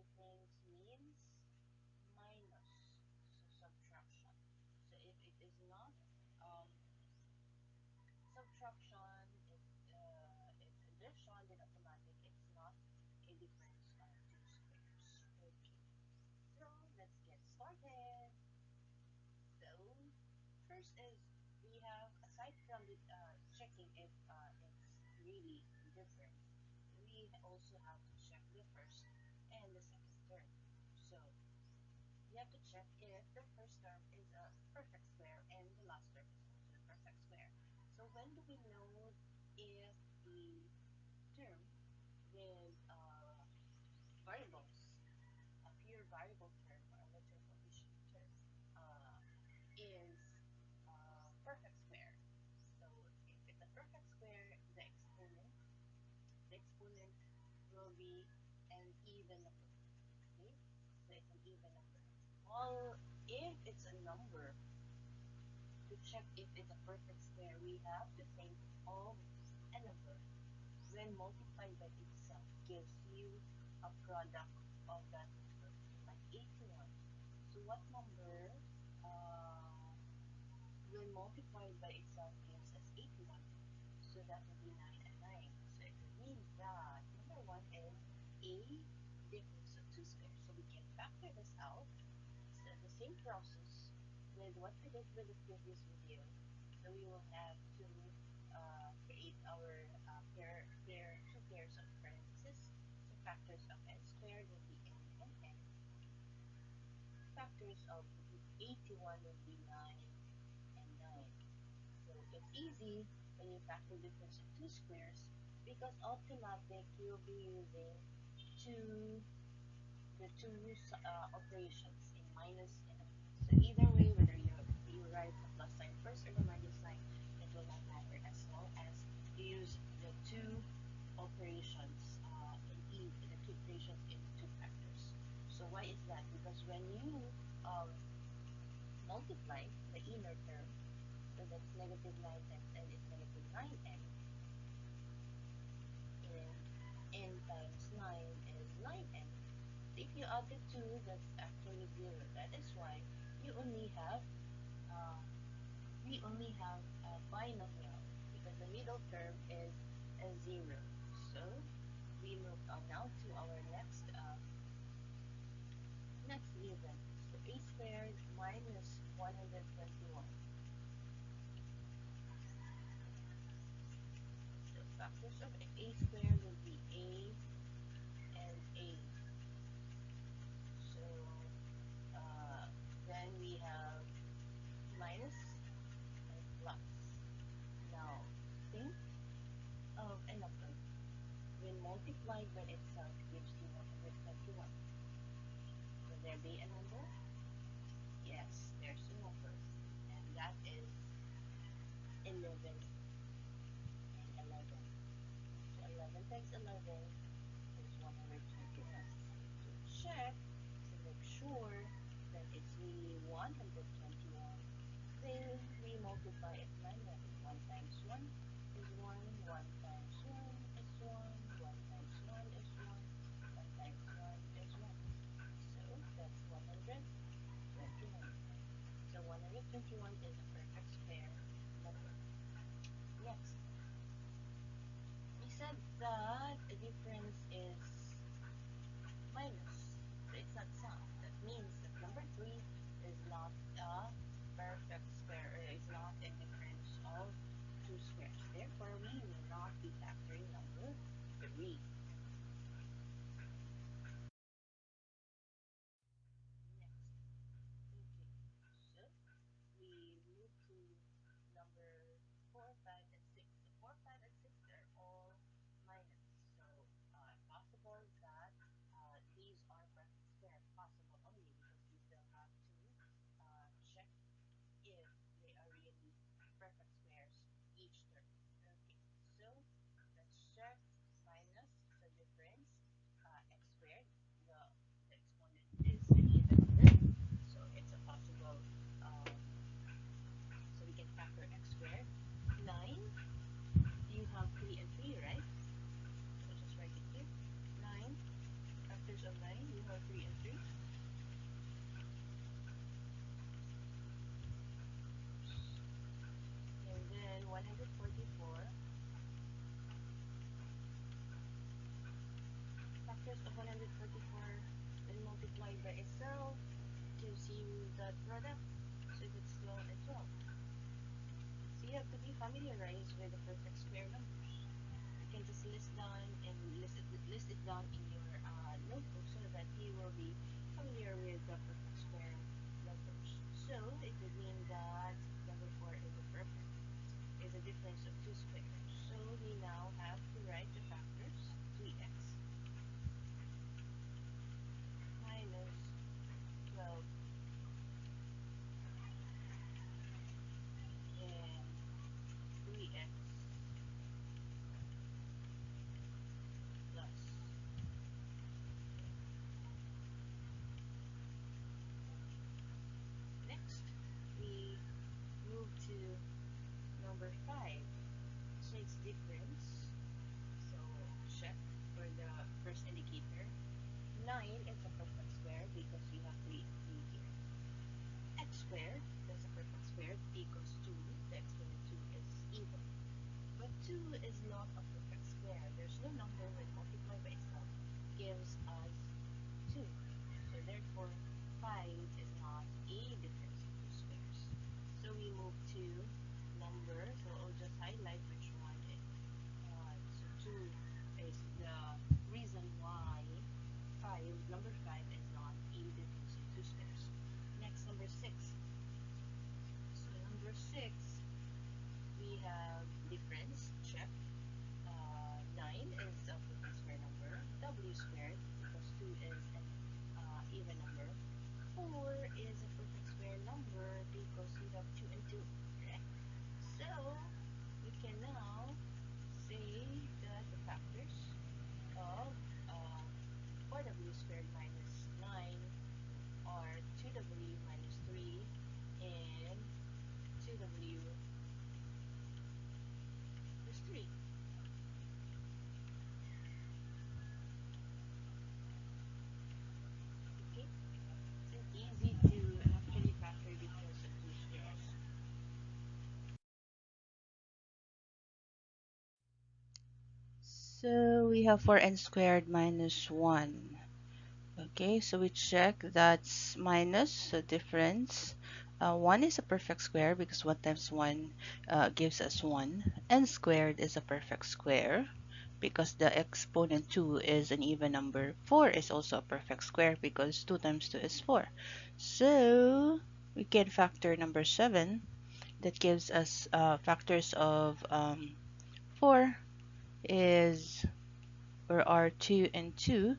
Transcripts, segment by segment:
difference means minus, so subtraction. So if it is not um, subtraction, it's addition, then automatic it's not a difference of two squares. Okay, so let's get started. So first is we have, aside from the, checking if it's really different, we also have to check the first and the second term. So you have to check if the first term is a perfect square and the last term is also a perfect square. So when do we know if the term with variables, a pure variable term or a linear coefficient term, is perfect square? So if it's a perfect square, the exponent will be an even number. Okay, so it's an even number. Well, if it's a number, to check if it's a perfect square, we have to think of a number when multiplied by itself gives you a product of that number, like 81. So what number when multiplied by itself gives us 81? So that would be 9 and 9. So it means that number 1 is a difference of two squares. So we can factor this out. So the same process with what we did with the previous video. So we will have to create our two pairs of parentheses. So factors of n squared will be n and n. Factors of 81 will be 9 and 9. So it's easy when you factor difference of two squares because automatic you'll be using two the two operations in minus and a plus. So either way, whether you write the plus sign first or the minus sign, it will not matter as long as you use the two operations the two operations in two factors. So why is that? Because when you um, multiply the inner term, so that's negative 9 times n is negative 9n, and n times 9 is 9n. If you add the two, that's actually 0. That is why you only have uh, we only have a binomial because the middle term is a 0. So we move on now to our next given. So a squared minus 121. So factors of a squared will be a and a. So then we have minus and plus. Now, think of a number when multiplied by itself gives you 121. Will there be a number? Yes, there's a number. And that is 11 and 11. So 11 times 11 is 121. To check, to make sure that it's really 121, then we multiply it manually. 1 times 1 is 1, 1 times 1 is 1, 1 times 1 is 1, 1 times 1 is 1. So that's 121. So 121 is a perfect square number. Next, we said that the difference is minus, so it's not sum. That means that number 3 is not a perfect square, or is not a difference of two squares. Therefore, we will not be factoring number 3. Next, okay, so we move factors of 144 when multiplied by itself gives you that product. So that's 12 and 12. So you have to be familiarized with the perfect square numbers. You can just list it down in your notebook so that you will be familiar with the perfect square numbers. So it would mean that number 4 is a perfect, is a difference of two squares. So we now have to write the factors 3x minus 12 and 3x plus. Next, we move to number 5. So it's difference. So check for the first indicator. 9 is a perfect square because we have 3 and 3 here. X squared, that's a perfect square, equals 2. The exponent 2 is even. But 2 is not a perfect square. There's no number when multiplied by itself gives us 2. So therefore, 5 is not a difference of two squares. So we move to number. So I'll just highlight which one is. So 2 is the reason why 5, number 5 is not a difference of two squares. Next, number 6. So number 6, we have difference, check. 9 is a perfect square number. W squared, because 2 is an even number. 4 is a perfect square number because we have 2 and 2, correct? So, we can now say that the factors of 4w squared minus 9 are 2w minus 3 and 2w plus 3. Okay? So it's easy to actually factor difference of two squares. So we have 4n squared minus 1. Okay, so we check that's minus, so difference. 1 is a perfect square because 1 times 1 gives us 1. N squared is a perfect square because the exponent 2 is an even number. 4 is also a perfect square because 2 times 2 is 4. So we can factor number 7. That gives us factors of 4 is or are 2 and 2.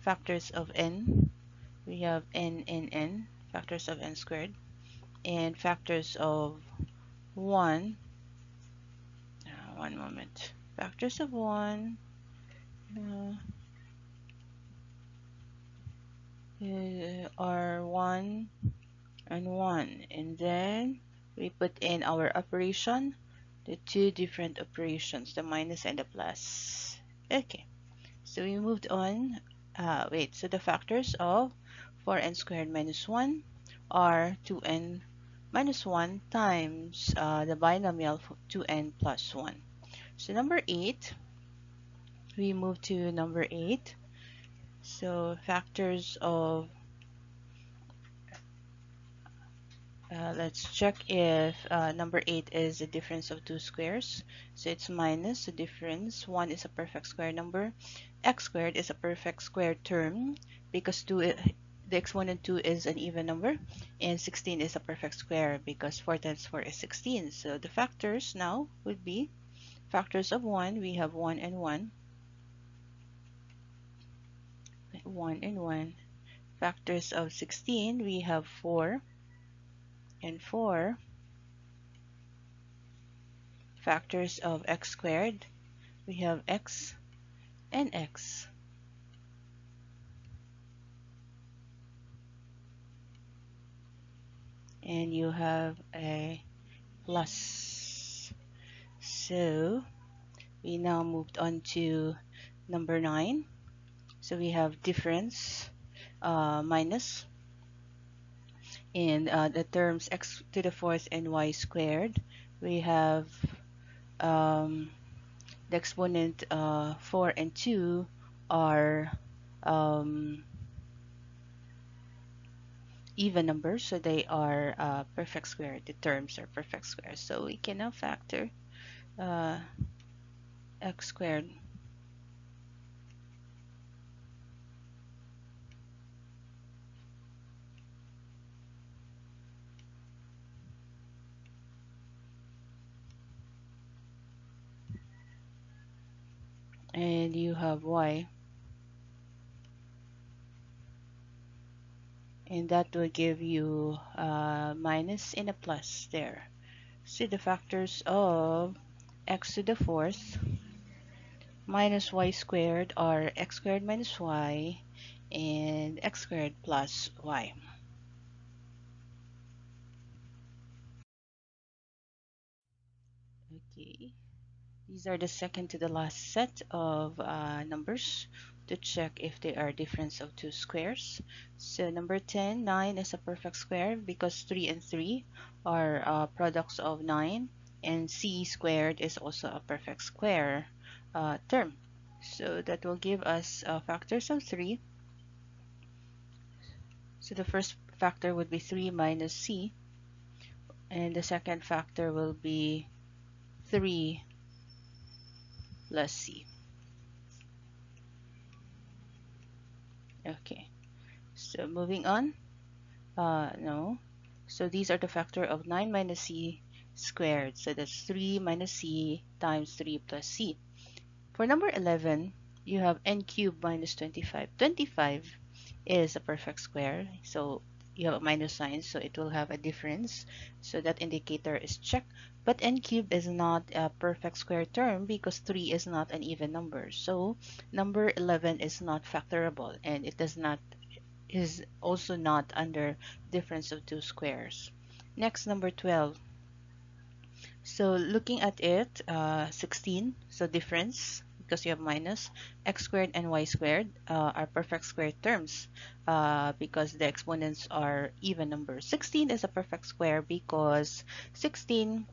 Factors of n, we have n and n, factors of n squared, and factors of 1, one moment, factors of 1 uh, are 1 and 1, and then we put in our operation, the two different operations, the minus and the plus. Okay, so we moved on. Wait, so the factors of 4n squared minus 1 are 2n minus 1 times the binomial 2n plus 1. So number 8, we move to number 8. So factors of, let's check if number 8 is a difference of two squares. So it's minus the difference. 1 is a perfect square number. X squared is a perfect square term because the exponent 2 is an even number, and 16 is a perfect square because 4 times 4 is 16. So the factors now would be factors of 1. We have 1 and 1. 1 and 1. Factors of 16, we have 4 and 4. Factors of x squared, we have x and x. And you have a plus. So we now moved on to number 9. So we have difference minus in the terms x to the fourth and y squared. We have um, the exponent 4 and 2 are um, even numbers, so they are perfect square. The terms are perfect squares. So we can now factor uh, x squared, and you have y, and that will give you minus and a plus there. See the factors of x to the fourth minus y squared are x squared minus y and x squared plus y. Okay, these are the second to the last set of numbers to check if they are difference of two squares. So number 10, 9 is a perfect square because 3 and 3 are products of 9, and c squared is also a perfect square term. So that will give us factors of 3. So the first factor would be 3 minus c, and the second factor will be 3 plus c. Okay, so moving on. No. So these are the factor of 9 minus c squared. So that's 3 minus c times 3 plus c. For number 11, you have n cubed minus 25. 25 is a perfect square. So you have a minus sign, so it will have a difference. So that indicator is checked. But n cubed is not a perfect square term because 3 is not an even number. So number 11 is not factorable, and it does not is also not under difference of two squares. Next, number 12. So looking at it, 16, so difference, because you have minus, x squared and y squared are perfect square terms because the exponents are even numbers. 16 is a perfect square because 16,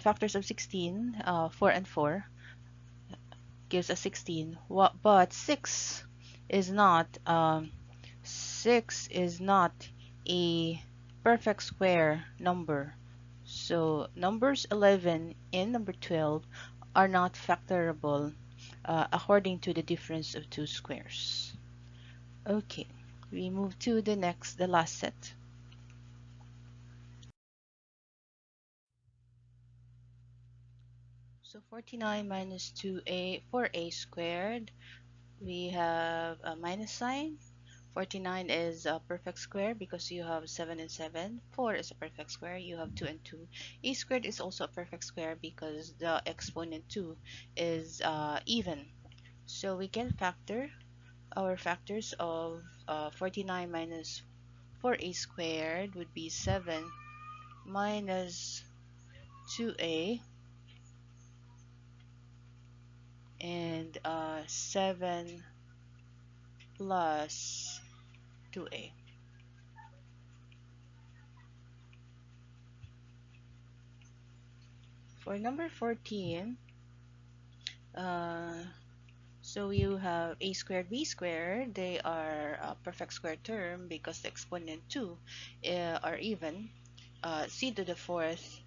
factors of 16, 4 and 4, gives us 16, but 6 is not a perfect square number. So numbers 11 and number 12 are not factorable according to the difference of two squares. Okay, we move to the last set. So 49 minus 4a squared, we have a minus sign. 49 is a perfect square because you have 7 and 7. 4 is a perfect square. You have 2 and 2. A squared is also a perfect square because the exponent 2 is even. So we can factor our factors of 49 minus 4a squared would be 7 minus 2a and 7 plus 2a. For number 14, uh, so you have a squared, b squared. They are a perfect square term because the exponent 2 are even. C to the fourth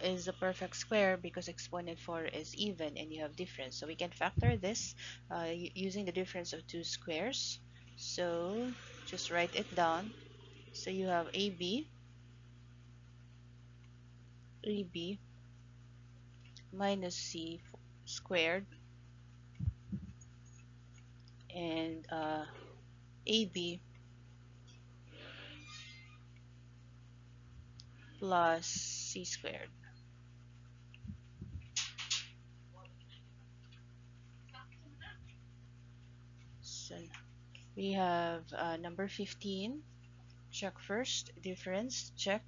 is a perfect square because exponent 4 is even and you have difference. So we can factor this using the difference of two squares. So just write it down. So you have AB minus C squared and AB plus C squared. So we have number 15. Check first. Difference. Check.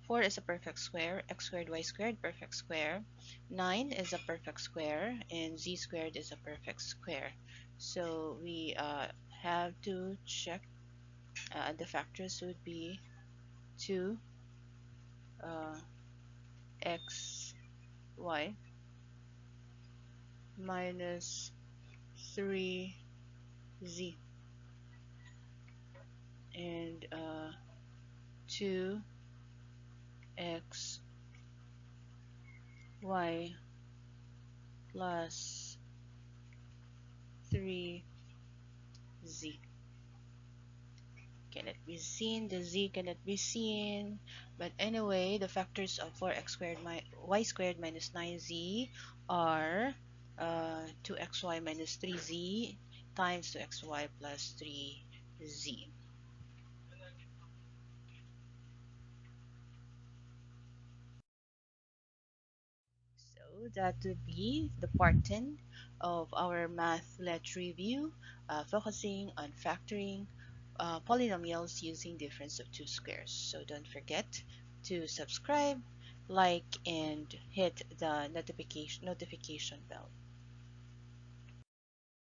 4 is a perfect square. X squared, y squared, perfect square. 9 is a perfect square. And z squared is a perfect square. So we have to check. The factors would be 2 uh, x, y minus 3 z. and 2x y plus 3z cannot be seen. The z cannot be seen. But anyway, the factors of 4x squared y squared minus 9z are 2xy minus 3z times 2xy plus 3z. So that would be the part 10 of our math let review, focusing on factoring polynomials using difference of two squares. So don't forget to subscribe, like, and hit the notification bell.